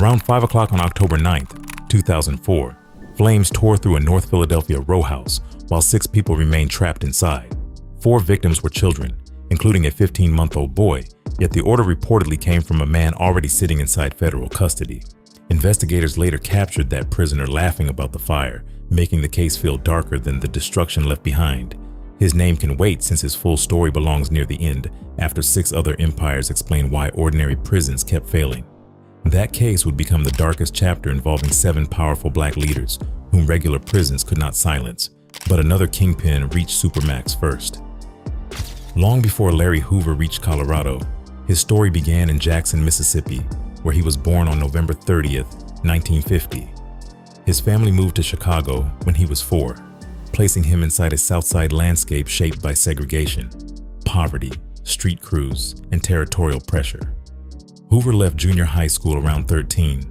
Around 5 o'clock on October 9th, 2004, flames tore through a North Philadelphia row house while 6 people remained trapped inside. 4 victims were children, including a 15-month-old boy, yet the order reportedly came from a man already sitting inside federal custody. Investigators later captured that prisoner laughing about the fire, making the case feel darker than the destruction left behind. His name can wait since his full story belongs near the end, after 6 other empires explain why ordinary prisons kept failing. That case would become the darkest chapter involving 7 powerful black leaders whom regular prisons could not silence, but another kingpin reached Supermax first. Long before Larry Hoover reached Colorado, his story began in Jackson, Mississippi, where he was born on November 30th, 1950. His family moved to Chicago when he was 4, placing him inside a Southside landscape shaped by segregation, poverty, street crews, and territorial pressure. Hoover left junior high school around 13,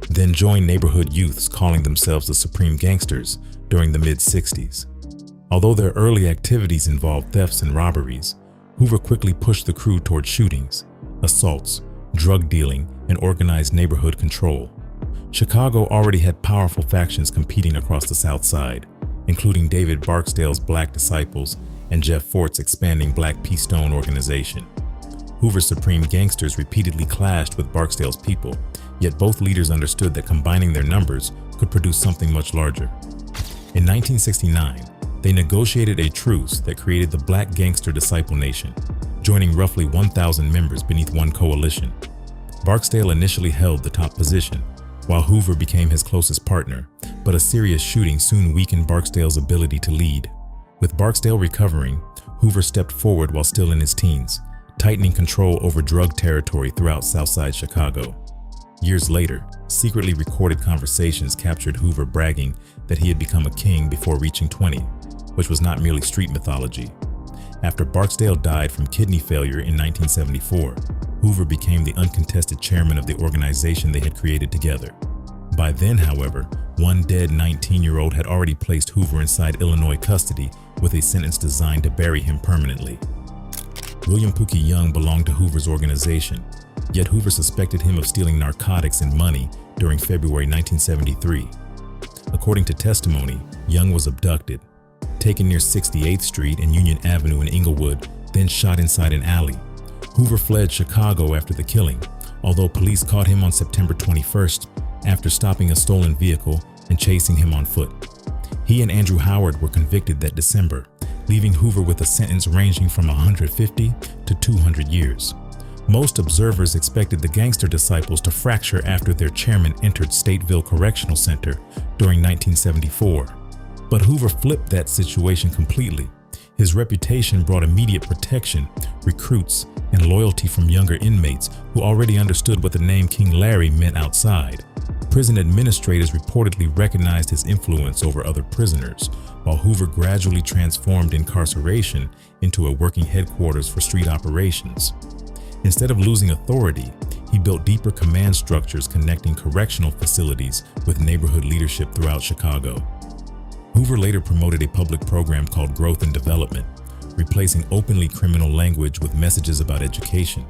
then joined neighborhood youths calling themselves the Supreme Gangsters during the mid-60s. Although their early activities involved thefts and robberies, Hoover quickly pushed the crew toward shootings, assaults, drug dealing, and organized neighborhood control. Chicago already had powerful factions competing across the South Side, including David Barksdale's Black Disciples and Jeff Fort's expanding Black P. Stone organization. Hoover's Supreme Gangsters repeatedly clashed with Barksdale's people, yet both leaders understood that combining their numbers could produce something much larger. In 1969, they negotiated a truce that created the Black Gangster Disciple Nation, joining roughly 1,000 members beneath one coalition. Barksdale initially held the top position, while Hoover became his closest partner, but a serious shooting soon weakened Barksdale's ability to lead. With Barksdale recovering, Hoover stepped forward while still in his teens, tightening control over drug territory throughout Southside Chicago. Years later, secretly recorded conversations captured Hoover bragging that he had become a king before reaching 20, which was not merely street mythology. After Barksdale died from kidney failure in 1974, Hoover became the uncontested chairman of the organization they had created together. By then, however, one dead 19-year-old had already placed Hoover inside Illinois custody with a sentence designed to bury him permanently. William Pookie Young belonged to Hoover's organization, yet Hoover suspected him of stealing narcotics and money during February 1973. According to testimony, Young was abducted, taken near 68th Street and Union Avenue in Inglewood, then shot inside an alley. Hoover fled Chicago after the killing, although police caught him on September 21st after stopping a stolen vehicle and chasing him on foot. He and Andrew Howard were convicted that December, leaving Hoover with a sentence ranging from 150 to 200 years. Most observers expected the Gangster Disciples to fracture after their chairman entered Stateville Correctional Center during 1974. But Hoover flipped that situation completely. His reputation brought immediate protection, recruits, and loyalty from younger inmates who already understood what the name King Larry meant outside. Prison administrators reportedly recognized his influence over other prisoners, while Hoover gradually transformed incarceration into a working headquarters for street operations. Instead of losing authority, he built deeper command structures connecting correctional facilities with neighborhood leadership throughout Chicago. Hoover later promoted a public program called Growth and Development, replacing openly criminal language with messages about education,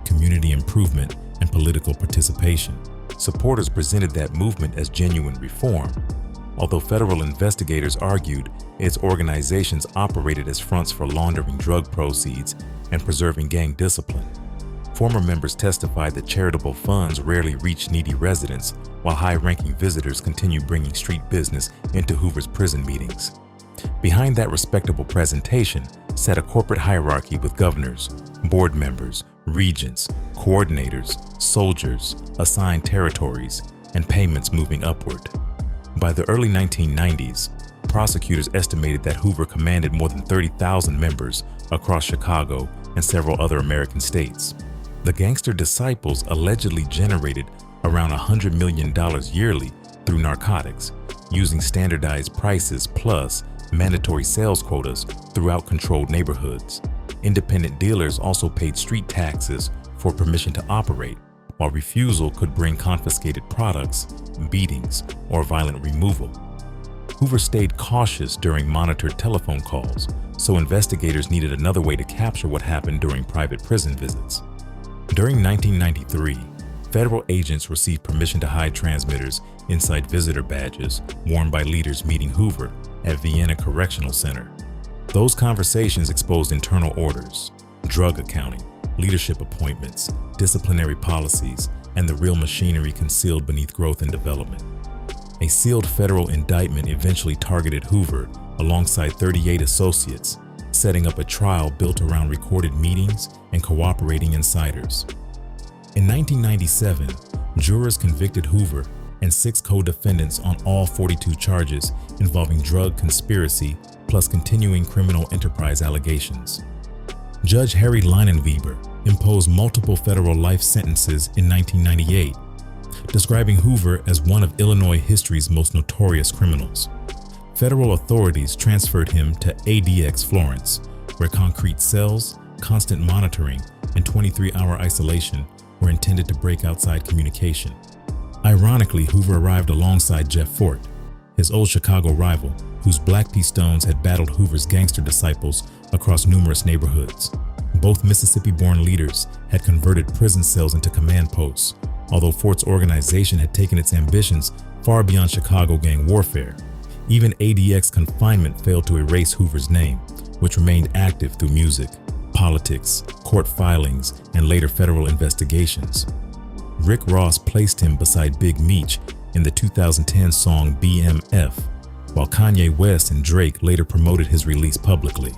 community improvement, and political participation. Supporters presented that movement as genuine reform, although federal investigators argued its organizations operated as fronts for laundering drug proceeds and preserving gang discipline. Former members testified that charitable funds rarely reached needy residents, while high-ranking visitors continued bringing street business into Hoover's prison meetings. Behind that respectable presentation sat a corporate hierarchy with governors, board members, regents, coordinators, soldiers, assigned territories, and payments moving upward. By the early 1990s, prosecutors estimated that Hoover commanded more than 30,000 members across Chicago and several other American states. The Gangster Disciples allegedly generated around $100 million yearly through narcotics, using standardized prices plus mandatory sales quotas throughout controlled neighborhoods. Independent dealers also paid street taxes for permission to operate, while refusal could bring confiscated products, beatings, or violent removal. Hoover stayed cautious during monitored telephone calls, so investigators needed another way to capture what happened during private prison visits. During 1993, Federal agents received permission to hide transmitters inside visitor badges worn by leaders meeting Hoover at Vienna Correctional Center. Those conversations exposed internal orders, drug accounting, leadership appointments, disciplinary policies, and the real machinery concealed beneath growth and development. A sealed federal indictment eventually targeted Hoover alongside 38 associates, setting up a trial built around recorded meetings and cooperating insiders. In 1997, jurors convicted Hoover and 6 co-defendants on all 42 charges involving drug conspiracy plus continuing criminal enterprise allegations. Judge Harry Leinenweber imposed multiple federal life sentences in 1998, describing Hoover as one of Illinois history's most notorious criminals. Federal authorities transferred him to ADX Florence, where concrete cells, constant monitoring, and 23-hour isolation were intended to break outside communication. Ironically, Hoover arrived alongside Jeff Fort, his old Chicago rival, whose Black P. Stones had battled Hoover's gangster disciples across numerous neighborhoods. Both Mississippi-born leaders had converted prison cells into command posts, although Fort's organization had taken its ambitions far beyond Chicago gang warfare. Even ADX confinement failed to erase Hoover's name, which remained active through music, politics, court filings, and later federal investigations. Rick Ross placed him beside Big Meech in the 2010 song BMF, while Kanye West and Drake later promoted his release publicly.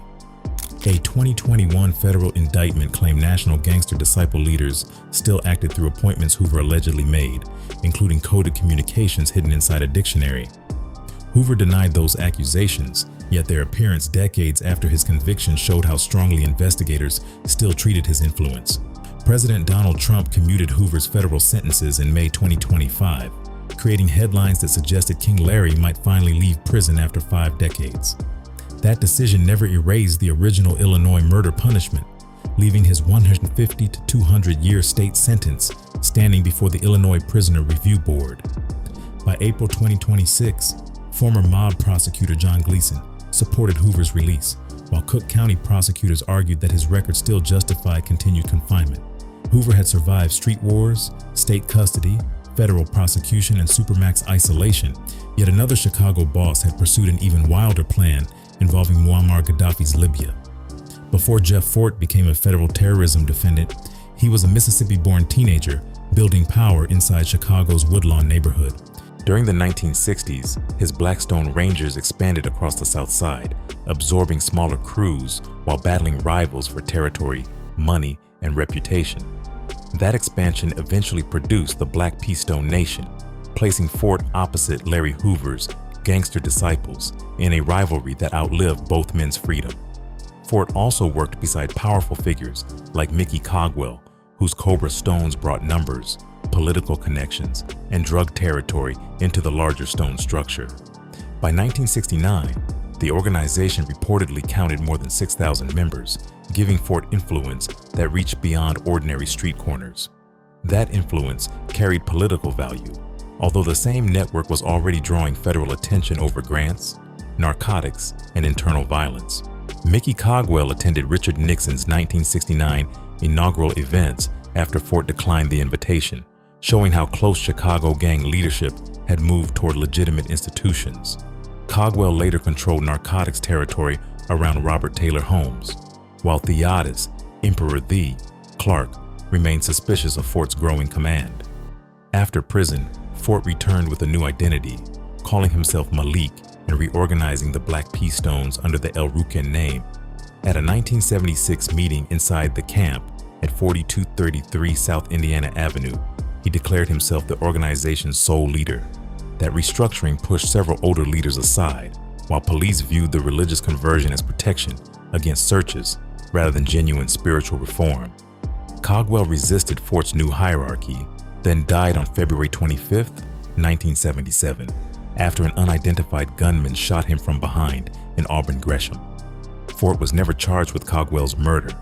A 2021 federal indictment claimed national gangster disciple leaders still acted through appointments Hoover allegedly made, including coded communications hidden inside a dictionary. Hoover denied those accusations, yet their appearance decades after his conviction showed how strongly investigators still treated his influence. President Donald Trump commuted Hoover's federal sentences in May 2025, creating headlines that suggested King Larry might finally leave prison after 5 decades. That decision never erased the original Illinois murder punishment, leaving his 150 to 200-year state sentence standing before the Illinois Prisoner Review Board. By April 2026, former mob prosecutor John Gleason supported Hoover's release, while Cook County prosecutors argued that his record still justified continued confinement. Hoover had survived street wars, state custody, federal prosecution, and Supermax isolation, yet another Chicago boss had pursued an even wilder plan involving Muammar Gaddafi's Libya. Before Jeff Fort became a federal terrorism defendant, he was a Mississippi-born teenager building power inside Chicago's Woodlawn neighborhood. During the 1960s, his Blackstone Rangers expanded across the South Side, absorbing smaller crews while battling rivals for territory, money, and reputation. That expansion eventually produced the Black P. Stone Nation, placing Fort opposite Larry Hoover's gangster disciples in a rivalry that outlived both men's freedom. Fort also worked beside powerful figures like Mickey Cogwell, whose Cobra Stones brought numbers, political connections, and drug territory into the larger Stone structure. By 1969, the organization reportedly counted more than 6,000 members, giving Fort influence that reached beyond ordinary street corners. That influence carried political value, although the same network was already drawing federal attention over grants, narcotics, and internal violence. Mickey Cogwell attended Richard Nixon's 1969 inaugural events after Fort declined the invitation, showing how close Chicago gang leadership had moved toward legitimate institutions. Cogwell later controlled narcotics territory around Robert Taylor homes, while Theodis, Emperor The, Clark, remained suspicious of Fort's growing command. After prison, Fort returned with a new identity, calling himself Malik and reorganizing the Black P. Stones under the El Rukin name. At a 1976 meeting inside the camp at 4233 South Indiana Avenue, he declared himself the organization's sole leader. That restructuring pushed several older leaders aside, while police viewed the religious conversion as protection against searches rather than genuine spiritual reform. Cogwell resisted Fort's new hierarchy, then died on February 25, 1977, after an unidentified gunman shot him from behind in Auburn Gresham. Fort was never charged with Cogwell's murder,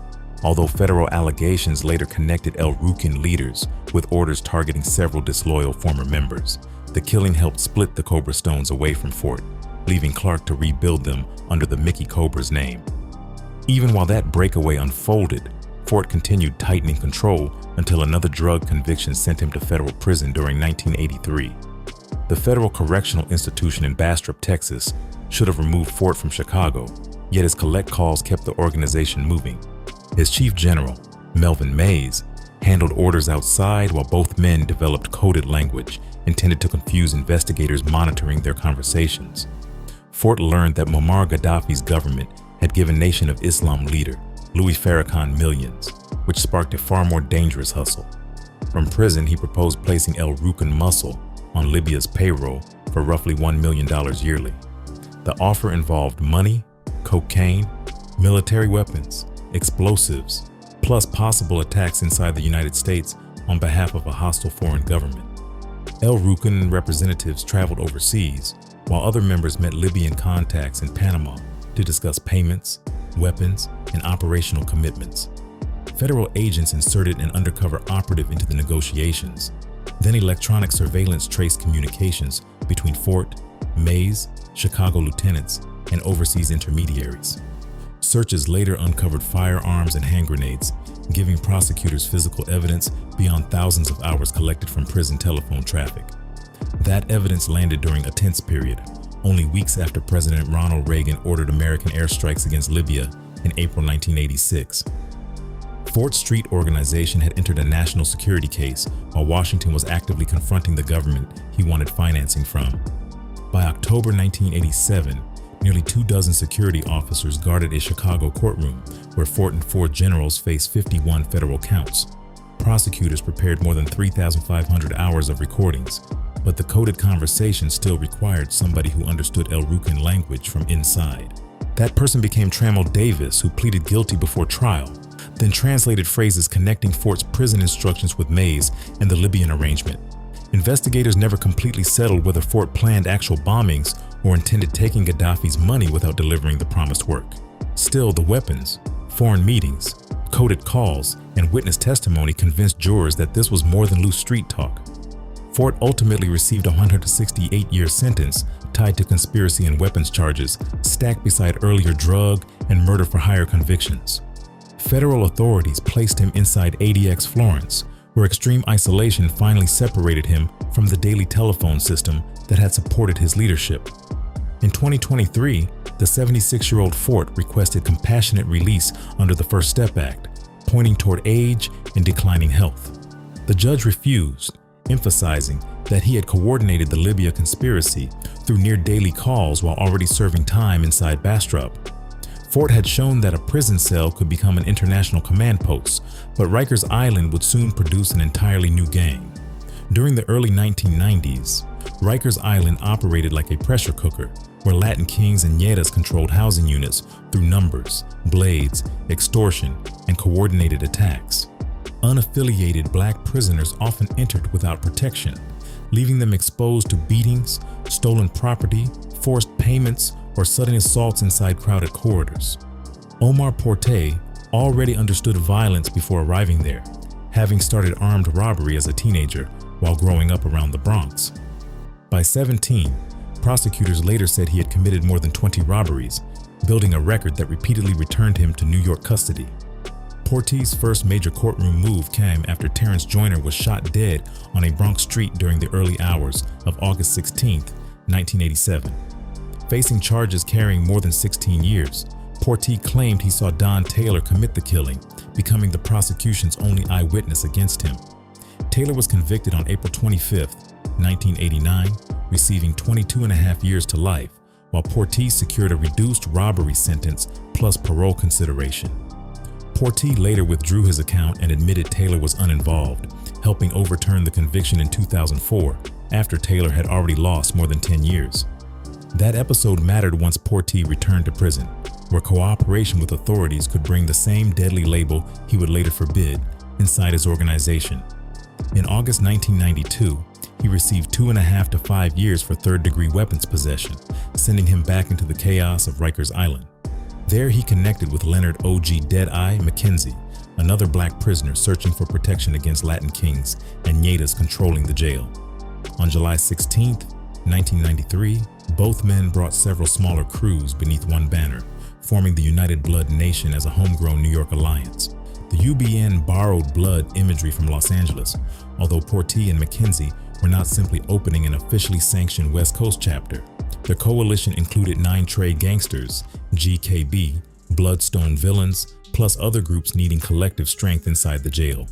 although federal allegations later connected El Rukin leaders with orders targeting several disloyal former members. The killing helped split the Cobra Stones away from Fort, leaving Clark to rebuild them under the Mickey Cobra's name. Even while that breakaway unfolded, Fort continued tightening control until another drug conviction sent him to federal prison during 1983. The Federal Correctional Institution in Bastrop, Texas, should have removed Fort from Chicago, yet his collect calls kept the organization moving. His chief general, Melvin Mays, handled orders outside while both men developed coded language intended to confuse investigators monitoring their conversations. Fort learned that Muammar Gaddafi's government had given Nation of Islam leader Louis Farrakhan millions, which sparked a far more dangerous hustle. From prison, he proposed placing El Rukn Muscle on Libya's payroll for roughly $1 million yearly. The offer involved money, cocaine, military weapons, explosives, plus possible attacks inside the United States on behalf of a hostile foreign government. El Rukn representatives traveled overseas, while other members met Libyan contacts in Panama to discuss payments, weapons, and operational commitments. Federal agents inserted an undercover operative into the negotiations. Then electronic surveillance traced communications between Fort, Mays, Chicago lieutenants, and overseas intermediaries. Searches later uncovered firearms and hand grenades, giving prosecutors physical evidence beyond thousands of hours collected from prison telephone traffic. That evidence landed during a tense period, only weeks after President Ronald Reagan ordered American airstrikes against Libya in April 1986. Fort Street Organization had entered a national security case while Washington was actively confronting the government he wanted financing from. By October 1987, nearly 24 security officers guarded a Chicago courtroom where Fort and four generals faced 51 federal counts. Prosecutors prepared more than 3,500 hours of recordings, but the coded conversation still required somebody who understood El Rukn language from inside. That person became Trammell Davis, who pleaded guilty before trial, then translated phrases connecting Fort's prison instructions with Mays and the Libyan arrangement. Investigators never completely settled whether Fort planned actual bombings or intended taking Gaddafi's money without delivering the promised work. Still, the weapons, foreign meetings, coded calls, and witness testimony convinced jurors that this was more than loose street talk. Fort ultimately received a 168-year sentence tied to conspiracy and weapons charges, stacked beside earlier drug and murder for hire convictions. Federal authorities placed him inside ADX Florence, where extreme isolation finally separated him from the daily telephone system that had supported his leadership. In 2023, the 76-year-old Fort requested compassionate release under the First Step Act, pointing toward age and declining health. The judge refused, emphasizing that he had coordinated the Libya conspiracy through near-daily calls while already serving time inside Bastrop. Fort had shown that a prison cell could become an international command post, but Rikers Island would soon produce an entirely new gang. During the early 1990s, Rikers Island operated like a pressure cooker, where Latin Kings and Yetas controlled housing units through numbers, blades, extortion, and coordinated attacks. Unaffiliated black prisoners often entered without protection, leaving them exposed to beatings, stolen property, forced payments, or sudden assaults inside crowded corridors. Omar Portee already understood violence before arriving there, having started armed robbery as a teenager while growing up around the Bronx. By 17, prosecutors later said he had committed more than 20 robberies, building a record that repeatedly returned him to New York custody. Portee's first major courtroom move came after Terrence Joyner was shot dead on a Bronx street during the early hours of August 16, 1987. Facing charges carrying more than 16 years, Portee claimed he saw Don Taylor commit the killing, becoming the prosecution's only eyewitness against him. Taylor was convicted on April 25, 1989, receiving 22.5 years to life, while Portee secured a reduced robbery sentence plus parole consideration. Portee later withdrew his account and admitted Taylor was uninvolved, helping overturn the conviction in 2004 after Taylor had already lost more than 10 years. That episode mattered once Portee returned to prison, where cooperation with authorities could bring the same deadly label he would later forbid inside his organization. In August 1992, he received 2.5 to 5 years for third-degree weapons possession, sending him back into the chaos of Rikers Island. There he connected with Leonard O.G. Deadeye McKenzie, another black prisoner searching for protection against Latin Kings and Yetas controlling the jail. On July 16, 1993, both men brought several smaller crews beneath one banner, forming the United Blood Nation as a homegrown New York alliance. The UBN borrowed blood imagery from Los Angeles, although Portee and McKenzie were not simply opening an officially sanctioned West Coast chapter. Their coalition included 9 trade gangsters, GKB, Bloodstone villains, plus other groups needing collective strength inside the jail.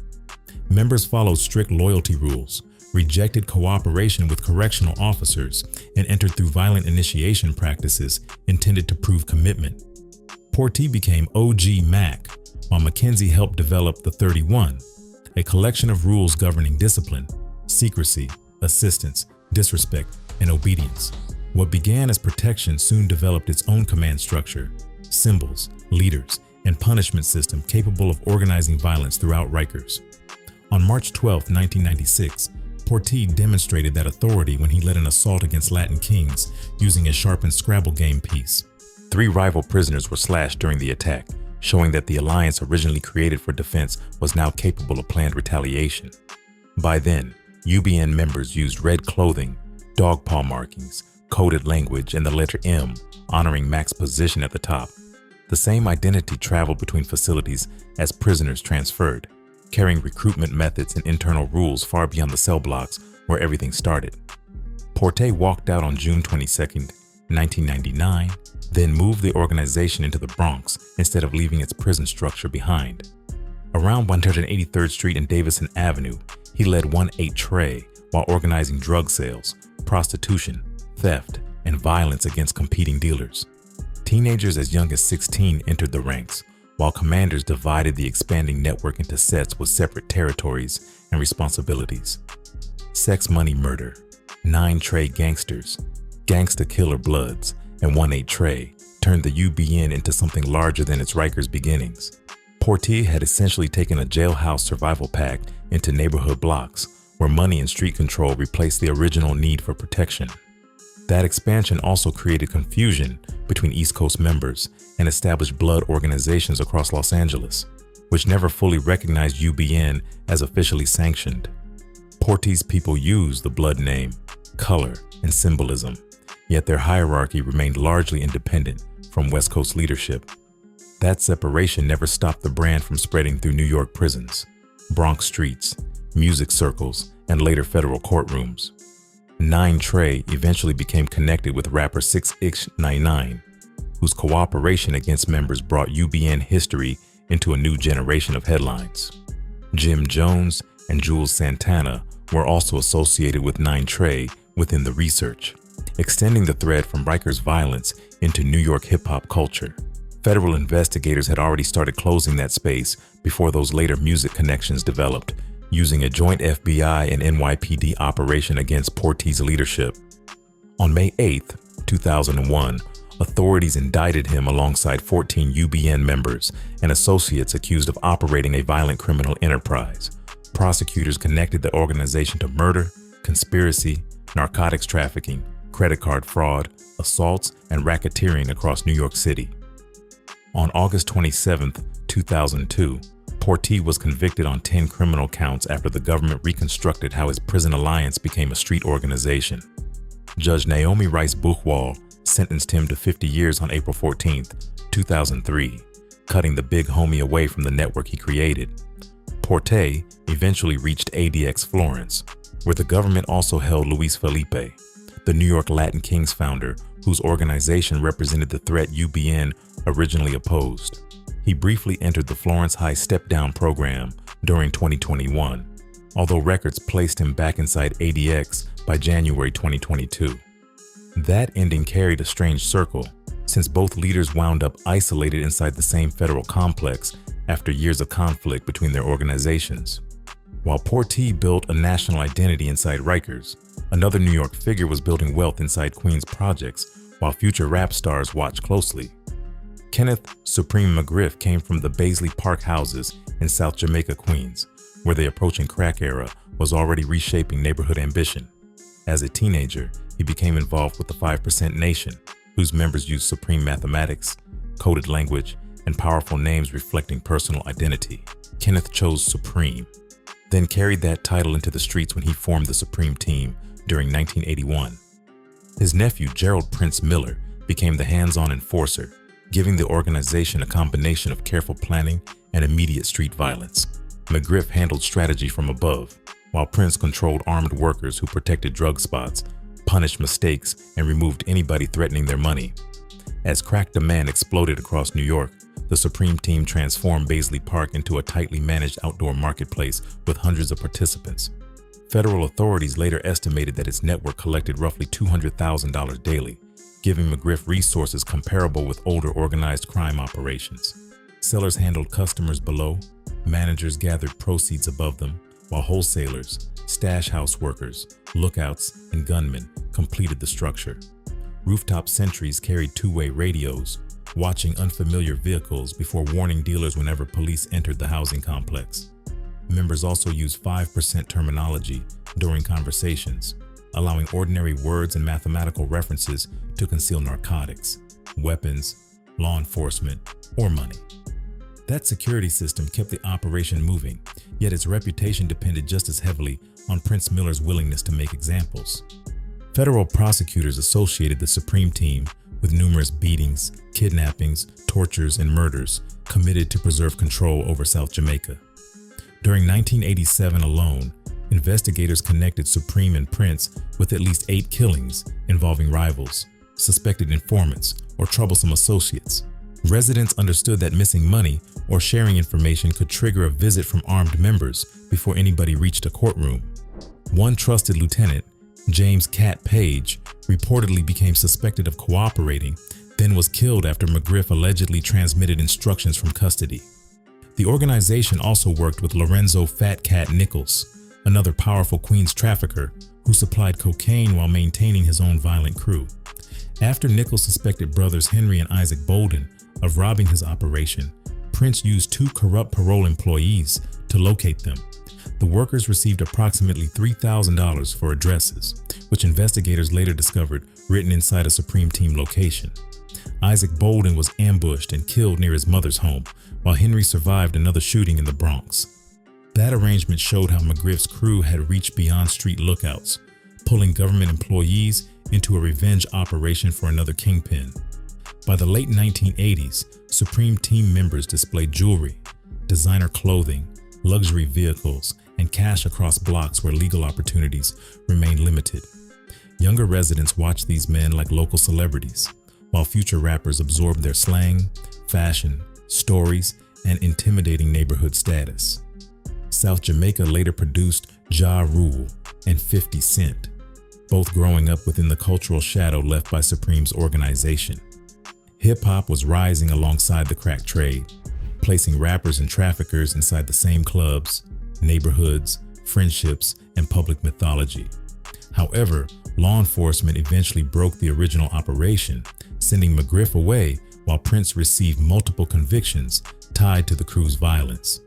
Members followed strict loyalty rules, rejected cooperation with correctional officers, and entered through violent initiation practices intended to prove commitment. Portee became OG Mac, while McKenzie helped develop the 31, a collection of rules governing discipline, secrecy, assistance, disrespect, and obedience. What began as protection soon developed its own command structure, symbols, leaders, and punishment system capable of organizing violence throughout Rikers. On March 12, 1996, Portee demonstrated that authority when he led an assault against Latin Kings using a sharpened Scrabble game piece. 3 rival prisoners were slashed during the attack, showing that the alliance originally created for defense was now capable of planned retaliation. By then, UBN members used red clothing, dog paw markings, coded language, and the letter M, honoring Mac's position at the top. The same identity traveled between facilities as prisoners transferred, carrying recruitment methods and internal rules far beyond the cell blocks where everything started. Portee walked out on June 22, 1999, then moved the organization into the Bronx instead of leaving its prison structure behind. Around 183rd Street and Davison Avenue, he led 1-8 Trey while organizing drug sales, prostitution, theft, and violence against competing dealers. Teenagers as young as 16 entered the ranks, while commanders divided the expanding network into sets with separate territories and responsibilities. Sex Money Murder, 9 Trey Gangsters, Gangsta Killer Bloods, and 1-8 Trey turned the UBN into something larger than its Rikers beginnings. Portee had essentially taken a jailhouse survival pact into neighborhood blocks, where money and street control replaced the original need for protection. That expansion also created confusion between East Coast members and established blood organizations across Los Angeles, which never fully recognized UBN as officially sanctioned. Portee's people used the blood name, color, and symbolism, yet their hierarchy remained largely independent from West Coast leadership. That separation never stopped the brand from spreading through New York prisons, Bronx streets, music circles, and later federal courtrooms. 9 Trey eventually became connected with rapper 6ix99, whose cooperation against members brought UBN history into a new generation of headlines. Jim Jones and Jules Santana were also associated with 9 Trey within the research, extending the thread from Rikers violence into New York hip-hop culture. Federal investigators had already started closing that space before those later music connections developed, using a joint FBI and NYPD operation against Portee's leadership. On May 8, 2001, authorities indicted him alongside 14 UBN members and associates accused of operating a violent criminal enterprise. Prosecutors connected the organization to murder, conspiracy, narcotics trafficking, credit card fraud, assaults, and racketeering across New York City. On August 27, 2002, Portee was convicted on 10 criminal counts after the government reconstructed how his prison alliance became a street organization. Judge Naomi Rice Buchwald sentenced him to 50 years on April 14, 2003, cutting the big homie away from the network he created. Portee eventually reached ADX Florence, where the government also held Luis Felipe, the New York Latin Kings founder, whose organization represented the threat UBN originally opposed. He briefly entered the Florence High step-down program during 2021, although records placed him back inside ADX by January 2022. That ending carried a strange circle, since both leaders wound up isolated inside the same federal complex after years of conflict between their organizations. While Portee built a national identity inside Rikers, another New York figure was building wealth inside Queens projects while future rap stars watched closely. Kenneth Supreme McGriff came from the Baisley Park houses in South Jamaica, Queens, where the approaching crack era was already reshaping neighborhood ambition. As a teenager, he became involved with the 5% Nation, whose members used supreme mathematics, coded language, and powerful names reflecting personal identity. Kenneth chose Supreme, then carried that title into the streets when he formed the Supreme Team during 1981. His nephew, Gerald Prince Miller, became the hands-on enforcer, giving the organization a combination of careful planning and immediate street violence. McGriff handled strategy from above, while Prince controlled armed workers who protected drug spots, punished mistakes, and removed anybody threatening their money. As crack demand exploded across New York, the Supreme Team transformed Baisley Park into a tightly managed outdoor marketplace with hundreds of participants. Federal authorities later estimated that its network collected roughly $200,000 daily, giving McGriff resources comparable with older organized crime operations. Sellers handled customers below, managers gathered proceeds above them, while wholesalers, stash house workers, lookouts, and gunmen completed the structure. Rooftop sentries carried two-way radios, watching unfamiliar vehicles before warning dealers whenever police entered the housing complex. Members also used 5% terminology during conversations, allowing ordinary words and mathematical references to conceal narcotics, weapons, law enforcement, or money. That security system kept the operation moving, yet its reputation depended just as heavily on Prince Miller's willingness to make examples. Federal prosecutors associated the Supreme Team with numerous beatings, kidnappings, tortures, and murders committed to preserve control over South Jamaica. During 1987 alone, investigators connected Supreme and Prince with at least 8 killings involving rivals, suspected informants, or troublesome associates. Residents understood that missing money or sharing information could trigger a visit from armed members before anybody reached a courtroom. One trusted lieutenant, James "Cat" Page, reportedly became suspected of cooperating, then was killed after McGriff allegedly transmitted instructions from custody. The organization also worked with Lorenzo "Fat Cat" Nichols, another powerful Queens trafficker who supplied cocaine while maintaining his own violent crew. After Nichols suspected brothers Henry and Isaac Bolden of robbing his operation, Prince used 2 corrupt parole employees to locate them. The workers received approximately $3,000 for addresses, which investigators later discovered written inside a Supreme Team location. Isaac Bolden was ambushed and killed near his mother's home, while Henry survived another shooting in the Bronx. That arrangement showed how McGriff's crew had reached beyond street lookouts, pulling government employees into a revenge operation for another kingpin. By the late 1980s, Supreme Team members displayed jewelry, designer clothing, luxury vehicles, and cash across blocks where legal opportunities remained limited. Younger residents watched these men like local celebrities, while future rappers absorbed their slang, fashion, stories, and intimidating neighborhood status. South Jamaica later produced Ja Rule and 50 Cent, both growing up within the cultural shadow left by Supreme's organization. Hip-hop was rising alongside the crack trade, placing rappers and traffickers inside the same clubs, neighborhoods, friendships, and public mythology. However, law enforcement eventually broke the original operation, sending McGriff away while Prince received multiple convictions tied to the crew's violence.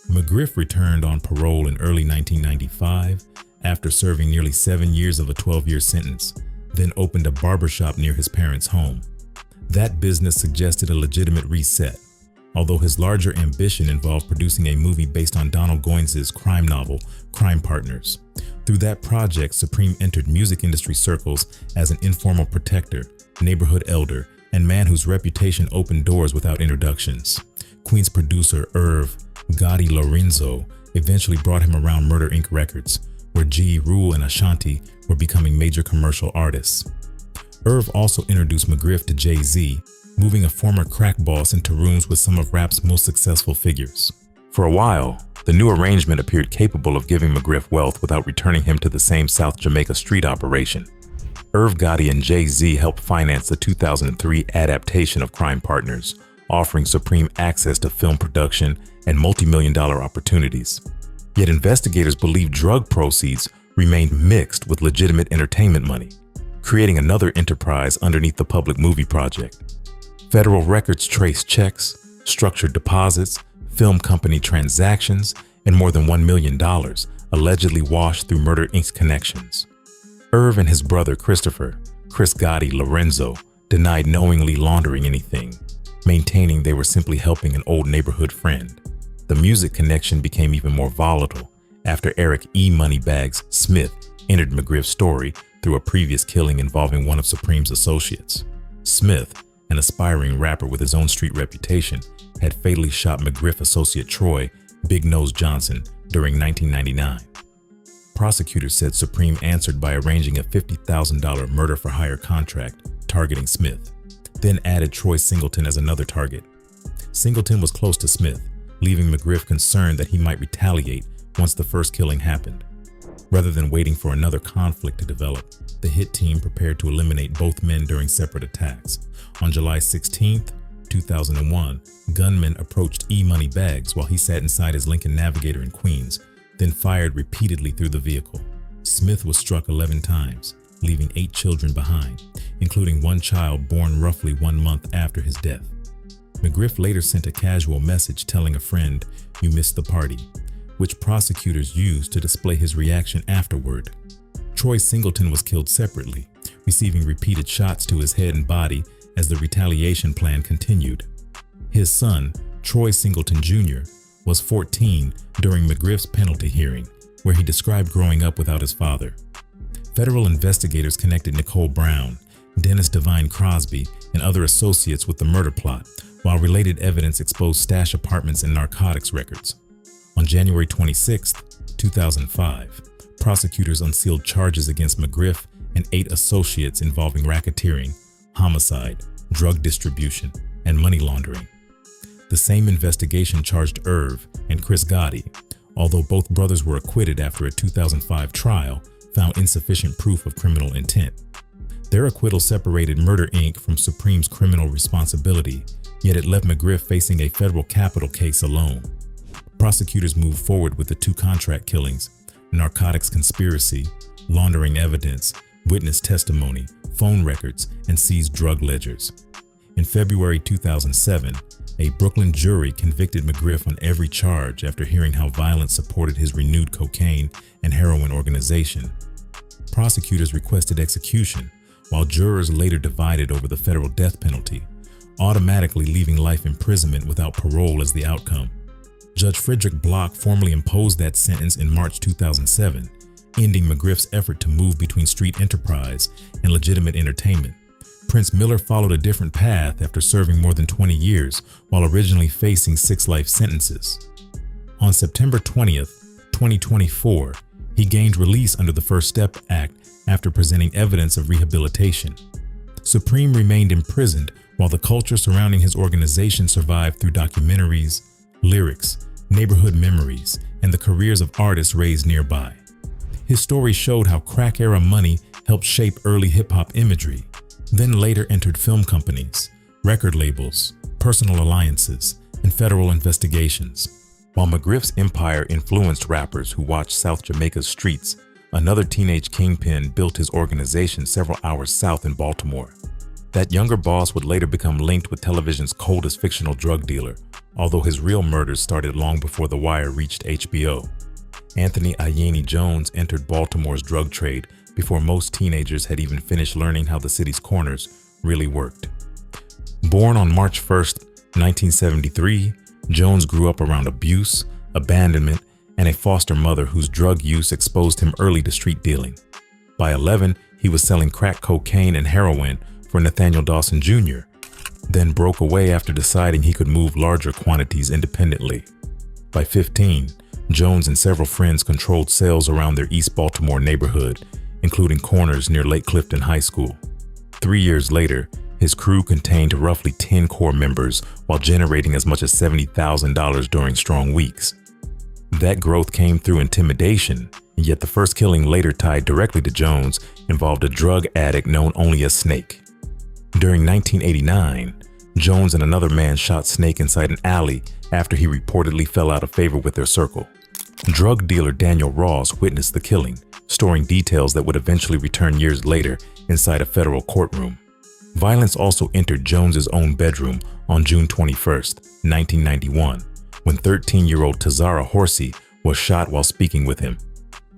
McGriff returned on parole in early 1995 after serving nearly 7 years of a 12-year sentence, then opened a barbershop near his parents' home. That business suggested a legitimate reset, although his larger ambition involved producing a movie based on Donald Goines' crime novel, Crime Partners. Through that project, Supreme entered music industry circles as an informal protector, neighborhood elder, and man whose reputation opened doors without introductions. Queens producer Irv Gotti Lorenzo eventually brought him around Murder Inc. Records, where G. Rule and Ashanti were becoming major commercial artists. Irv also introduced McGriff to Jay-Z, moving a former crack boss into rooms with some of rap's most successful figures. For a while, the new arrangement appeared capable of giving McGriff wealth without returning him to the same South Jamaica street operation. Irv Gotti and Jay-Z helped finance the 2003 adaptation of Crime Partners, offering Supreme access to film production and multi-million-dollar opportunities. Yet investigators believe drug proceeds remained mixed with legitimate entertainment money, creating another enterprise underneath the public movie project. Federal records trace checks, structured deposits, film company transactions, and more than $1 million allegedly washed through Murder Inc.'s connections. Irv and his brother Christopher, Chris Gotti Lorenzo, denied knowingly laundering anything, maintaining they were simply helping an old neighborhood friend. The music connection became even more volatile after Eric E. Moneybags Smith entered McGriff's story through a previous killing involving one of Supreme's associates. Smith, an aspiring rapper with his own street reputation, had fatally shot McGriff associate Troy Big Nose Johnson during 1999. Prosecutors said Supreme answered by arranging a $50,000 murder-for-hire contract targeting Smith, then added Troy Singleton as another target. Singleton was close to Smith, leaving McGriff concerned that he might retaliate once the first killing happened. Rather than waiting for another conflict to develop, the hit team prepared to eliminate both men during separate attacks. On July 16, 2001, gunmen approached E. Money Baggs while he sat inside his Lincoln Navigator in Queens, then fired repeatedly through the vehicle. Smith was struck 11 times, leaving 8 children behind, including one child born roughly 1 month after his death. McGriff later sent a casual message telling a friend, "You missed the party," which prosecutors used to display his reaction afterward. Troy Singleton was killed separately, receiving repeated shots to his head and body as the retaliation plan continued. His son, Troy Singleton Jr., was 14 during McGriff's penalty hearing, where he described growing up without his father. Federal investigators connected Nicole Brown, Dennis Devine Crosby, and other associates with the murder plot, while related evidence exposed stash apartments and narcotics records. On January 26, 2005, prosecutors unsealed charges against McGriff and 8 associates involving racketeering, homicide, drug distribution, and money laundering. The same investigation charged Irv and Chris Gotti, although both brothers were acquitted after a 2005 trial found insufficient proof of criminal intent. Their acquittal separated Murder Inc. from Supreme's criminal responsibility, yet it left McGriff facing a federal capital case alone. Prosecutors moved forward with the 2 contract killings, narcotics conspiracy, laundering evidence, witness testimony, phone records, and seized drug ledgers. In February 2007, a Brooklyn jury convicted McGriff on every charge after hearing how violence supported his renewed cocaine and heroin organization. Prosecutors requested execution, while jurors later divided over the federal death penalty, automatically leaving life imprisonment without parole as the outcome. Judge Frederick Block formally imposed that sentence in March 2007, ending McGriff's effort to move between street enterprise and legitimate entertainment. Prince Miller followed a different path after serving more than 20 years, while originally facing 6 life sentences. On September 20th, 2024, he gained release under the First Step Act after presenting evidence of rehabilitation. Supreme remained imprisoned while the culture surrounding his organization survived through documentaries, lyrics, neighborhood memories, and the careers of artists raised nearby. His story showed how crack-era money helped shape early hip-hop imagery, then later entered film companies, record labels, personal alliances, and federal investigations. While McGriff's empire influenced rappers who watched South Jamaica's streets, another teenage kingpin built his organization several hours south in Baltimore. That younger boss would later become linked with television's coldest fictional drug dealer, although his real murders started long before The Wire reached HBO. Anthony Ayeni Jones entered Baltimore's drug trade before most teenagers had even finished learning how the city's corners really worked. Born on March 1st, 1973, Jones grew up around abuse, abandonment, and a foster mother whose drug use exposed him early to street dealing. By 11, he was selling crack cocaine and heroin for Nathaniel Dawson Jr., then broke away after deciding he could move larger quantities independently. By 15, Jones and several friends controlled sales around their East Baltimore neighborhood, including corners near Lake Clifton High School. 3 years later, his crew contained roughly 10 core members while generating as much as $70,000 during strong weeks. That growth came through intimidation, yet the first killing later tied directly to Jones involved a drug addict known only as Snake. During 1989, Jones and another man shot Snake inside an alley after he reportedly fell out of favor with their circle. Drug dealer Daniel Ross witnessed the killing, storing details that would eventually return years later inside a federal courtroom. Violence also entered Jones's own bedroom on June 21st, 1991, when 13-year-old Tazara Horsey was shot while speaking with him.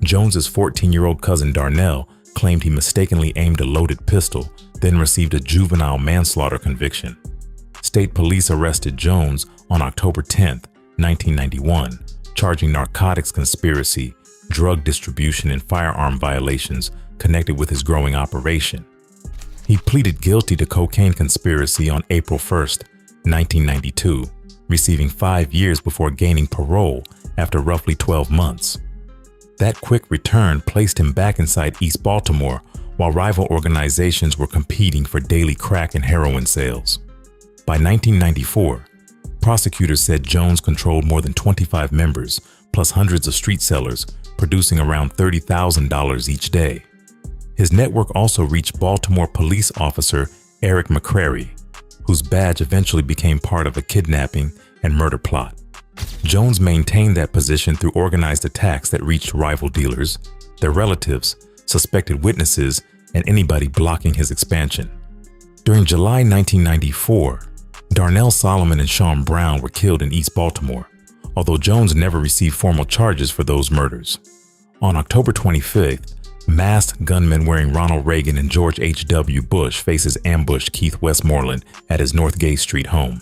Jones's 14-year-old cousin Darnell claimed he mistakenly aimed a loaded pistol, then received a juvenile manslaughter conviction. State police arrested Jones on October 10, 1991, charging narcotics conspiracy, drug distribution, and firearm violations connected with his growing operation. He pleaded guilty to cocaine conspiracy on April 1st, 1992, receiving 5 years before gaining parole after roughly 12 months. That quick return placed him back inside East Baltimore while rival organizations were competing for daily crack and heroin sales. By 1994, prosecutors said Jones controlled more than 25 members, plus hundreds of street sellers, producing around $30,000 each day. His network also reached Baltimore police officer Eric McCrary, whose badge eventually became part of a kidnapping and murder plot. Jones maintained that position through organized attacks that reached rival dealers, their relatives, suspected witnesses, and anybody blocking his expansion. During July 1994, Darnell Solomon and Sean Brown were killed in East Baltimore, although Jones never received formal charges for those murders. On October 25th, masked gunmen wearing Ronald Reagan and George H.W. Bush faces ambushed Keith Westmoreland at his North Gay Street home.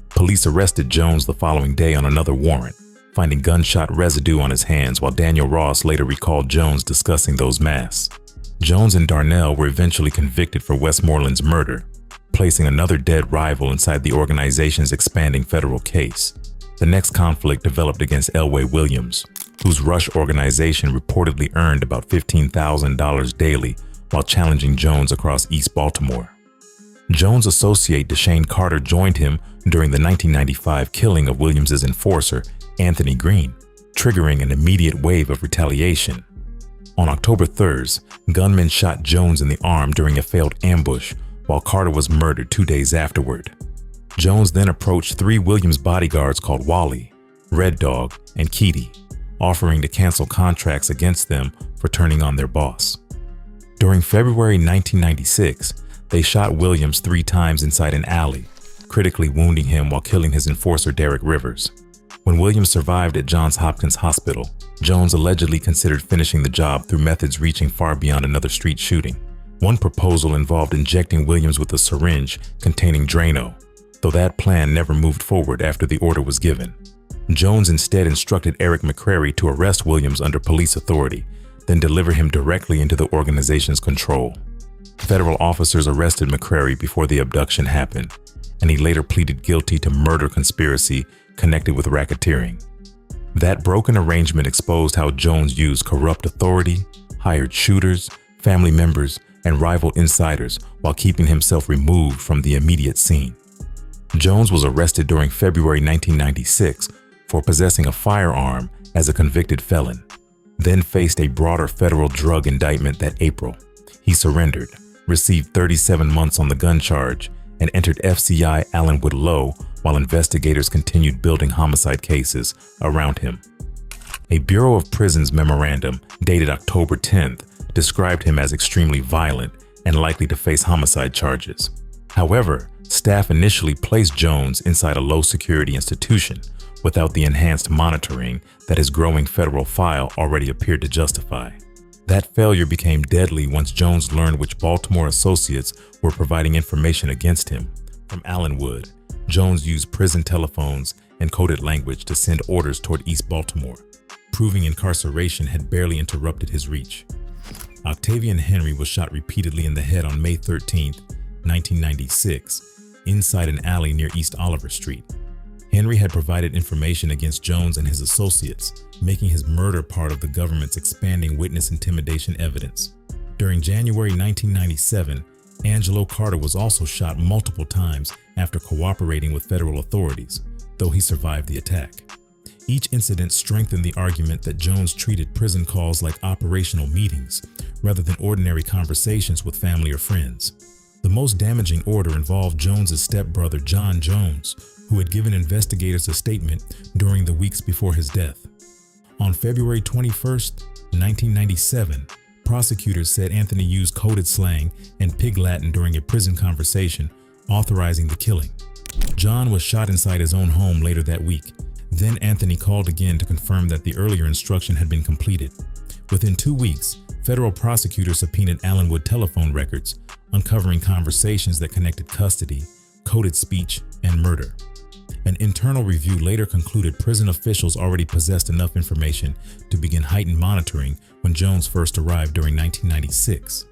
Police arrested Jones the following day on another warrant, finding gunshot residue on his hands, while Daniel Ross later recalled Jones discussing those masks. Jones and Darnell were eventually convicted for Westmoreland's murder, placing another dead rival inside the organization's expanding federal case. The next conflict developed against Elway Williams, whose Rush organization reportedly earned about $15,000 daily while challenging Jones across East Baltimore. Jones' associate Deshane Carter joined him during the 1995 killing of Williams' enforcer, Anthony Green, triggering an immediate wave of retaliation. On October 3rd, gunmen shot Jones in the arm during a failed ambush, while Carter was murdered 2 days afterward. Jones then approached 3 Williams bodyguards called Wally, Red Dog, and Keaty, offering to cancel contracts against them for turning on their boss. During February 1996, they shot Williams 3 times inside an alley, critically wounding him while killing his enforcer Derek Rivers. When Williams survived at Johns Hopkins Hospital, Jones allegedly considered finishing the job through methods reaching far beyond another street shooting. One proposal involved injecting Williams with a syringe containing Drano, though that plan never moved forward after the order was given. Jones instead instructed Eric McCrary to arrest Williams under police authority, then deliver him directly into the organization's control. Federal officers arrested McCrary before the abduction happened, and he later pleaded guilty to murder conspiracy connected with racketeering. That broken arrangement exposed how Jones used corrupt authority, hired shooters, family members, and rival insiders while keeping himself removed from the immediate scene. Jones was arrested during February 1996 for possessing a firearm as a convicted felon, then faced a broader federal drug indictment that April. He surrendered, received 37 months on the gun charge, and entered FCI Allenwood Low while investigators continued building homicide cases around him. A Bureau of Prisons memorandum dated October 10th described him as extremely violent and likely to face homicide charges. However, staff initially placed Jones inside a low-security institution without the enhanced monitoring that his growing federal file already appeared to justify. That failure became deadly once Jones learned which Baltimore associates were providing information against him. From Allenwood, Jones used prison telephones and coded language to send orders toward East Baltimore, proving incarceration had barely interrupted his reach. Octavian Henry was shot repeatedly in the head on May 13, 1996, inside an alley near East Oliver Street. Henry had provided information against Jones and his associates, making his murder part of the government's expanding witness intimidation evidence. During January 1997, Angelo Carter was also shot multiple times after cooperating with federal authorities, though he survived the attack. Each incident strengthened the argument that Jones treated prison calls like operational meetings, rather than ordinary conversations with family or friends. The most damaging order involved Jones's stepbrother John Jones, who had given investigators a statement during the weeks before his death. On February 21, 1997, prosecutors said Anthony used coded slang and pig Latin during a prison conversation, authorizing the killing. John was shot inside his own home later that week. Then Anthony called again to confirm that the earlier instruction had been completed. Within 2 weeks, federal prosecutors subpoenaed Allenwood telephone records, uncovering conversations that connected custody, coded speech, and murder. An internal review later concluded prison officials already possessed enough information to begin heightened monitoring when Jones first arrived during 1996.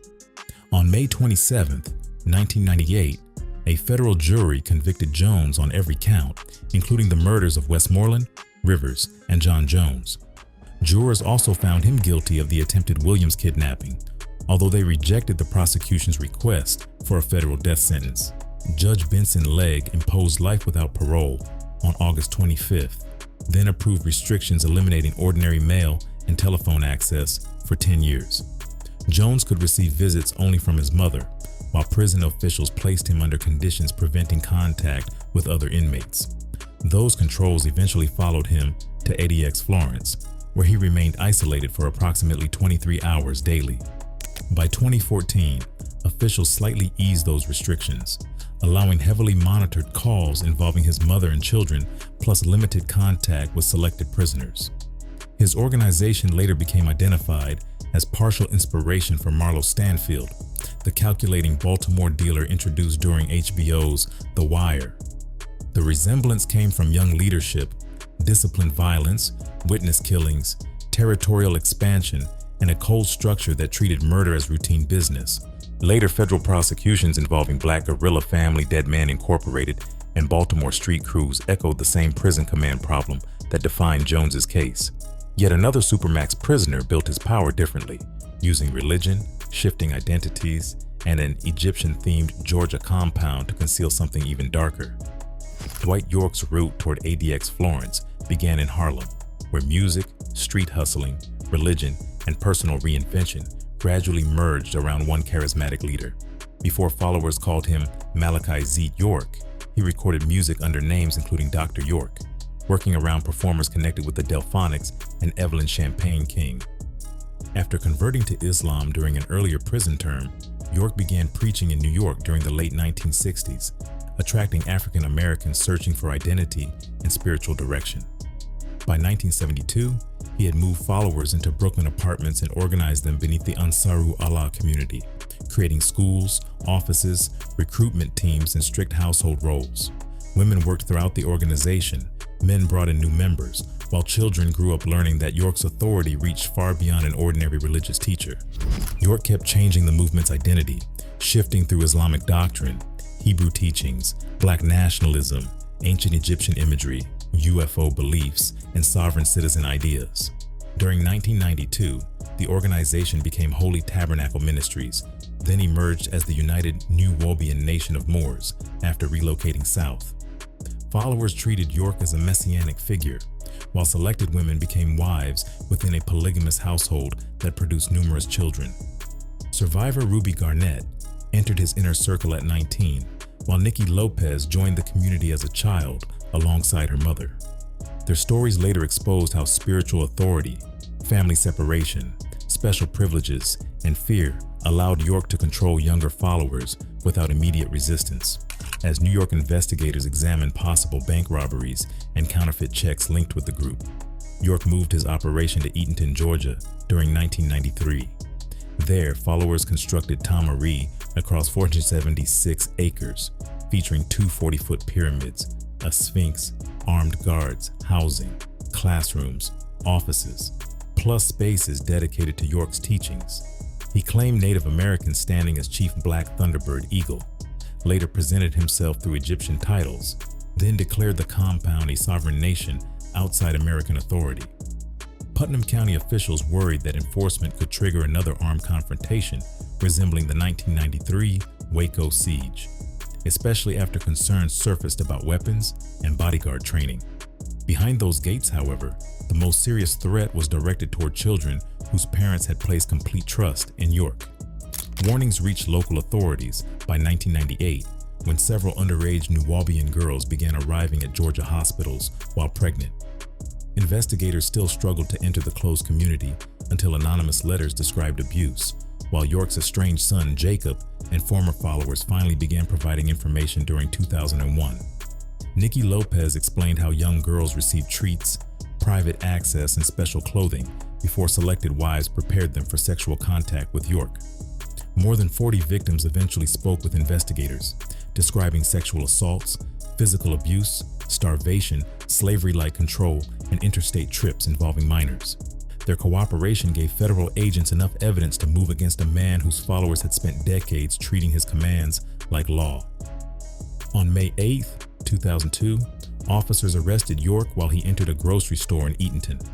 On May 27th, 1998, a federal jury convicted Jones on every count, including the murders of Westmoreland, Rivers, and John Jones. Jurors also found him guilty of the attempted Williams kidnapping, although they rejected the prosecution's request for a federal death sentence. Judge Benson Legg imposed life without parole on August 25th, then approved restrictions eliminating ordinary mail and telephone access for 10 years. Jones could receive visits only from his mother, while prison officials placed him under conditions preventing contact with other inmates. Those controls eventually followed him to ADX Florence, where he remained isolated for approximately 23 hours daily. By 2014, officials slightly eased those restrictions, allowing heavily monitored calls involving his mother and children, plus limited contact with selected prisoners. His organization later became identified as partial inspiration for Marlo Stanfield, the calculating Baltimore dealer introduced during HBO's The Wire. The resemblance came from young leadership, disciplined violence, witness killings, territorial expansion, and a cold structure that treated murder as routine business. Later federal prosecutions involving Black Guerrilla Family Dead Man Incorporated and Baltimore street crews echoed the same prison command problem that defined Jones's case. Yet another Supermax prisoner built his power differently, using religion, shifting identities, and an Egyptian-themed Georgia compound to conceal something even darker. Dwight York's route toward ADX Florence began in Harlem, where music, street hustling, religion, and personal reinvention gradually merged around one charismatic leader. Before followers called him Malachi Z. York, he recorded music under names including Dr. York, working around performers connected with the Delphonics and Evelyn Champagne King. After converting to Islam during an earlier prison term, York began preaching in New York during the late 1960s, attracting African Americans searching for identity and spiritual direction. By 1972, he had moved followers into Brooklyn apartments and organized them beneath the Ansaru Allah community, creating schools, offices, recruitment teams, and strict household roles. Women worked throughout the organization, men brought in new members, while children grew up learning that York's authority reached far beyond an ordinary religious teacher. York kept changing the movement's identity, shifting through Islamic doctrine, Hebrew teachings, Black nationalism, ancient Egyptian imagery, UFO beliefs, and sovereign citizen ideas. During 1992, the organization became Holy Tabernacle Ministries, then emerged as the United New Nubian Nation of Moors after relocating south. Followers treated York as a messianic figure, while selected women became wives within a polygamous household that produced numerous children. Survivor Ruby Garnett entered his inner circle at 19, while Nikki Lopez joined the community as a child alongside her mother. Their stories later exposed how spiritual authority, family separation, special privileges, and fear allowed York to control younger followers without immediate resistance. As New York investigators examined possible bank robberies and counterfeit checks linked with the group, York moved his operation to Eatonton, Georgia during 1993. There, followers constructed Tom Marie across 476 acres, featuring two 40-foot pyramids, a sphinx, armed guards, housing, classrooms, offices, plus spaces dedicated to York's teachings. He claimed Native Americans standing as Chief Black Thunderbird Eagle, later presented himself through Egyptian titles, then declared the compound a sovereign nation outside American authority. Putnam County officials worried that enforcement could trigger another armed confrontation resembling the 1993 Waco siege, especially after concerns surfaced about weapons and bodyguard training. Behind those gates, however, the most serious threat was directed toward children whose parents had placed complete trust in York. Warnings reached local authorities by 1998 when several underage Nubian girls began arriving at Georgia hospitals while pregnant. Investigators still struggled to enter the closed community until anonymous letters described abuse, while York's estranged son Jacob and former followers finally began providing information during 2001. Nikki Lopez explained how young girls received treats, private access, and special clothing before selected wives prepared them for sexual contact with York. More than 40 victims eventually spoke with investigators, describing sexual assaults, physical abuse, starvation, slavery-like control, and interstate trips involving minors. Their cooperation gave federal agents enough evidence to move against a man whose followers had spent decades treating his commands like law. On May 8, 2002, officers arrested York while he entered a grocery store in Eatonton.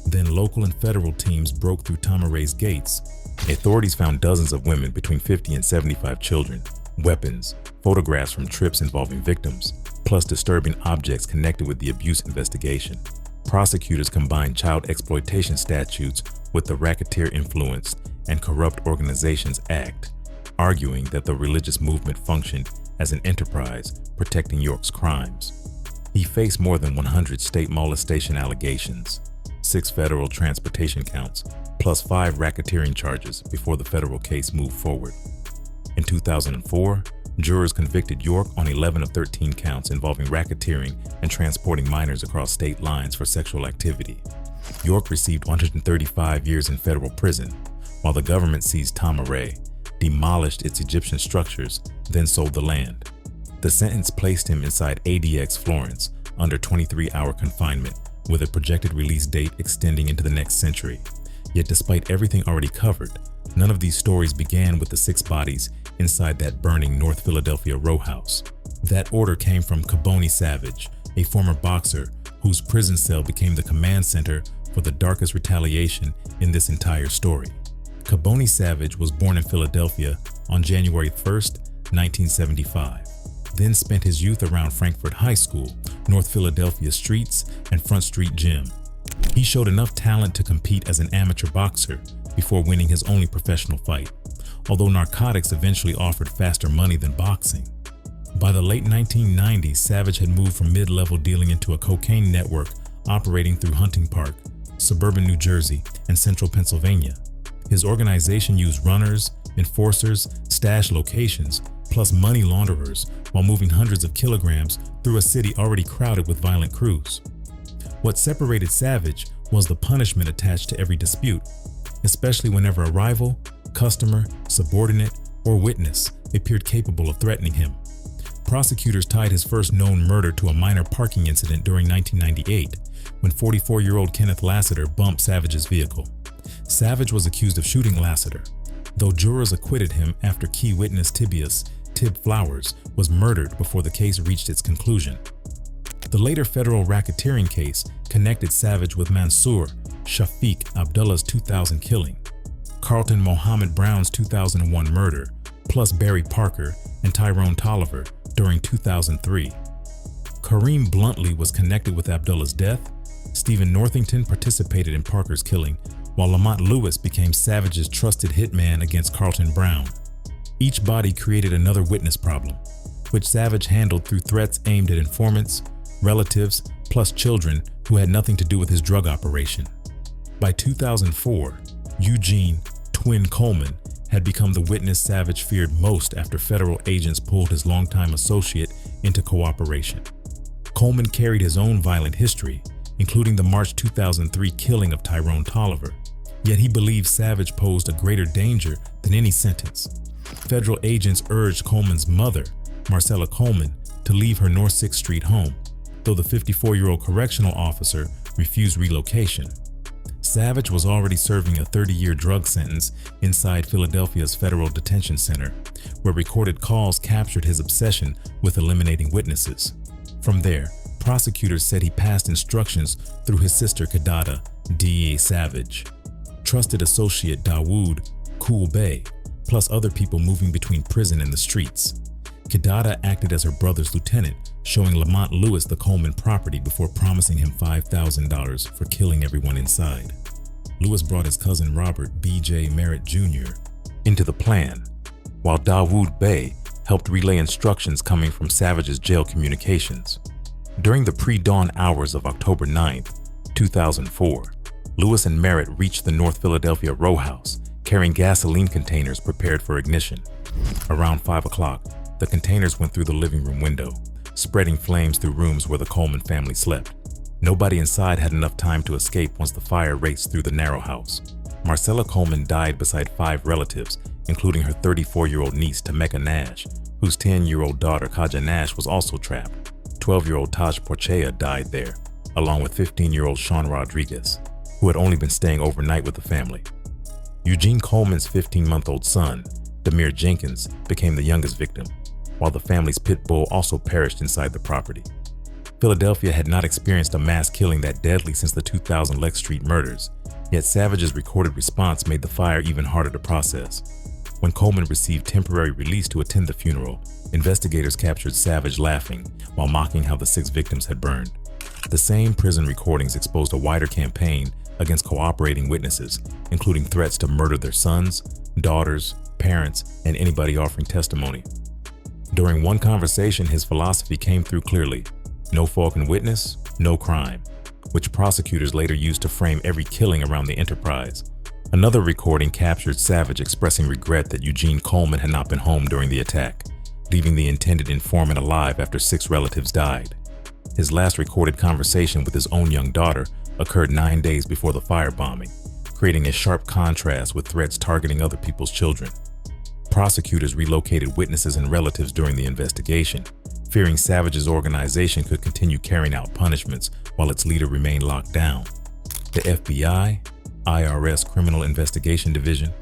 Then local and federal teams broke through Tamare's gates. Authorities found dozens of women, between 50 and 75 children, weapons, photographs from trips involving victims, plus disturbing objects connected with the abuse investigation. Prosecutors combined child exploitation statutes with the Racketeer Influenced and Corrupt Organizations Act, arguing that the religious movement functioned as an enterprise protecting York's crimes. He faced more than 100 state molestation allegations, 6 federal transportation counts, plus 5 racketeering charges before the federal case moved forward. In 2004, jurors convicted York on 11 of 13 counts involving racketeering and transporting minors across state lines for sexual activity. York received 135 years in federal prison, while the government seized Tamare, demolished its Egyptian structures, then sold the land. The sentence placed him inside ADX Florence under 23-hour confinement, with a projected release date extending into the next century. Yet despite everything already covered, none of these stories began with the 6 bodies inside that burning North Philadelphia row house. That order came from Kaboni Savage, a former boxer whose prison cell became the command center for the darkest retaliation in this entire story. Kaboni Savage was born in Philadelphia on January 1st, 1975, then spent his youth around Frankfort High School, North Philadelphia streets, and Front Street Gym. He showed enough talent to compete as an amateur boxer before winning his only professional fight, although narcotics eventually offered faster money than boxing. By the late 1990s, Savage had moved from mid-level dealing into a cocaine network operating through Hunting Park, suburban New Jersey, and central Pennsylvania. His organization used runners, enforcers, stash locations, plus money launderers while moving hundreds of kilograms through a city already crowded with violent crews. What separated Savage was the punishment attached to every dispute, especially whenever a rival, customer, subordinate, or witness appeared capable of threatening him. Prosecutors tied his first known murder to a minor parking incident during 1998, when 44-year-old Kenneth Lassiter bumped Savage's vehicle. Savage was accused of shooting Lassiter, though jurors acquitted him after key witness Tib Flowers was murdered before the case reached its conclusion. The later federal racketeering case connected Savage with Mansour Shafiq Abdullah's 2000 killing, Carlton Mohammed Brown's 2001 murder, plus Barry Parker and Tyrone Tolliver during 2003. Kareem Bluntly was connected with Abdullah's death. Stephen Northington participated in Parker's killing, while Lamont Lewis became Savage's trusted hitman against Carlton Brown. Each body created another witness problem, which Savage handled through threats aimed at informants, relatives, plus children who had nothing to do with his drug operation. By 2004, Eugene "Twin" Coleman had become the witness Savage feared most after federal agents pulled his longtime associate into cooperation. Coleman carried his own violent history, including the March 2003 killing of Tyrone Tolliver, yet he believed Savage posed a greater danger than any sentence. Federal agents urged Coleman's mother, Marcella Coleman, to leave her North 6th Street home, though the 54-year-old correctional officer refused relocation. Savage was already serving a 30-year drug sentence inside Philadelphia's Federal Detention Center, where recorded calls captured his obsession with eliminating witnesses. From there, prosecutors said he passed instructions through his sister Kidada D.A. Savage, trusted associate Dawood Cool Bey, plus other people moving between prison and the streets. Kidada acted as her brother's lieutenant, showing Lamont Lewis the Coleman property before promising him $5,000 for killing everyone inside. Lewis brought his cousin Robert B.J. Merritt Jr. into the plan, while Dawood Bey helped relay instructions coming from Savage's jail communications. During the pre-dawn hours of October 9, 2004, Lewis and Merritt reached the North Philadelphia row house, carrying gasoline containers prepared for ignition. Around 5 o'clock, the containers went through the living room window, spreading flames through rooms where the Coleman family slept. Nobody inside had enough time to escape once the fire raced through the narrow house. Marcella Coleman died beside 5 relatives, including her 34-year-old niece Tameka Nash, whose 10-year-old daughter Kaja Nash was also trapped. 12-year-old Taj Porchea died there, along with 15-year-old Sean Rodriguez. who had only been staying overnight with the family. Eugene Coleman's 15-month-old son, Demir Jenkins, became the youngest victim, while the family's pit bull also perished inside the property. Philadelphia had not experienced a mass killing that deadly since the 2000 Lex Street murders, yet Savage's recorded response made the fire even harder to process. When Coleman received temporary release to attend the funeral, investigators captured Savage laughing while mocking how the 6 victims had burned. The same prison recordings exposed a wider campaign against cooperating witnesses, including threats to murder their sons, daughters, parents, and anybody offering testimony. During one conversation, his philosophy came through clearly: no fault can witness, no crime, which prosecutors later used to frame every killing around the enterprise. Another recording captured Savage expressing regret that Eugene Coleman had not been home during the attack, leaving the intended informant alive after 6 relatives died. His last recorded conversation with his own young daughter occurred 9 days before the firebombing, creating a sharp contrast with threats targeting other people's children. Prosecutors relocated witnesses and relatives during the investigation, fearing Savage's organization could continue carrying out punishments while its leader remained locked down. The FBI, IRS Criminal Investigation Division,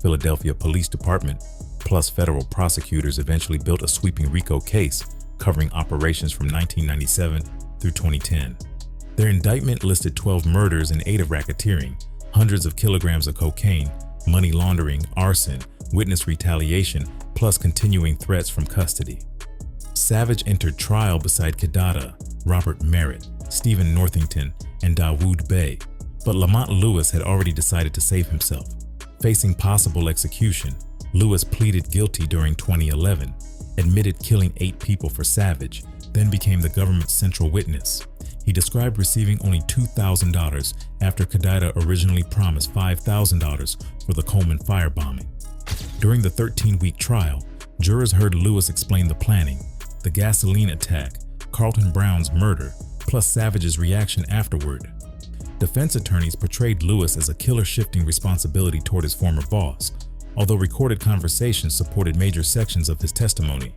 Philadelphia Police Department, plus federal prosecutors eventually built a sweeping RICO case covering operations from 1997 through 2010. Their indictment listed 12 murders and 8 of racketeering, hundreds of kilograms of cocaine, money laundering, arson, witness retaliation, plus continuing threats from custody. Savage entered trial beside Kidada, Robert Merritt, Stephen Northington, and Dawood Bey, but Lamont Lewis had already decided to save himself. Facing possible execution, Lewis pleaded guilty during 2011, admitted killing 8 people for Savage, then became the government's central witness. He described receiving only $2,000 after Kidada originally promised $5,000 for the Coleman firebombing. During the 13-week trial, jurors heard Lewis explain the planning, the gasoline attack, Carlton Brown's murder, plus Savage's reaction afterward. Defense attorneys portrayed Lewis as a killer shifting responsibility toward his former boss, although recorded conversations supported major sections of his testimony.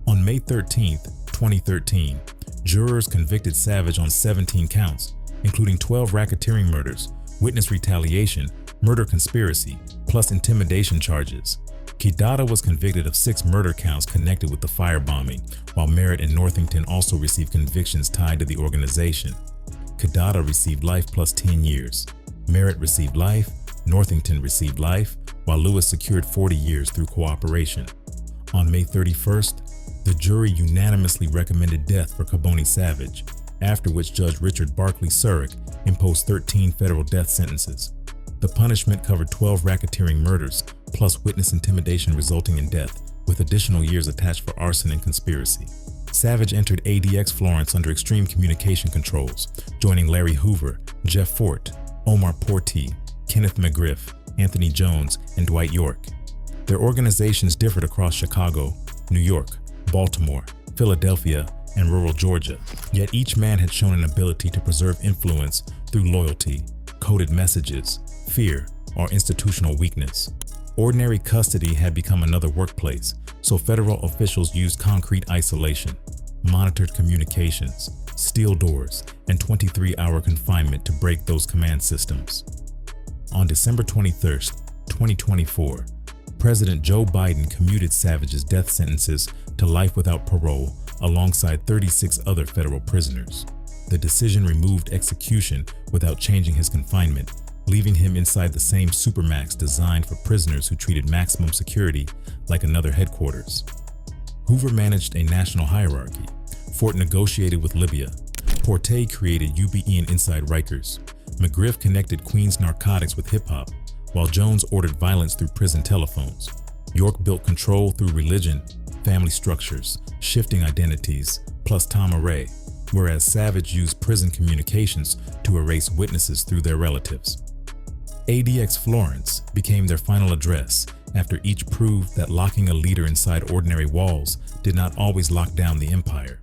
On May 13, 2013, jurors convicted Savage on 17 counts, including 12 racketeering murders, witness retaliation, murder conspiracy, plus intimidation charges. Kidada was convicted of 6 murder counts connected with the firebombing, while Merritt and Northington also received convictions tied to the organization. Kidada received life plus 10 years. Merritt received life, Northington received life, while Lewis secured 40 years through cooperation. On May 31st, the jury unanimously recommended death for Kaboni Savage, after which Judge Richard Barclay Surrick imposed 13 federal death sentences. The punishment covered 12 racketeering murders, plus witness intimidation resulting in death, with additional years attached for arson and conspiracy. Savage entered ADX Florence under extreme communication controls, joining Larry Hoover, Jeff Fort, Omar Portee, Kenneth McGriff, Anthony Jones, and Dwight York. Their organizations differed across Chicago, New York, Baltimore, Philadelphia, and rural Georgia, yet each man had shown an ability to preserve influence through loyalty, coded messages, fear, or institutional weakness. Ordinary custody had become another workplace, so federal officials used concrete isolation, monitored communications, steel doors, and 23-hour confinement to break those command systems. On December 23, 2024, President Joe Biden commuted Savage's death sentences to life without parole alongside 36 other federal prisoners. The decision removed execution without changing his confinement, leaving him inside the same Supermax designed for prisoners who treated maximum security like another headquarters. Hoover managed a national hierarchy. Fort negotiated with Libya. Portee created UBN inside Rikers. McGriff connected Queens narcotics with hip-hop, while Jones ordered violence through prison telephones. York built control through religion, family structures, shifting identities, plus Tom Array, whereas Savage used prison communications to erase witnesses through their relatives. ADX Florence became their final address after each proved that locking a leader inside ordinary walls did not always lock down the empire.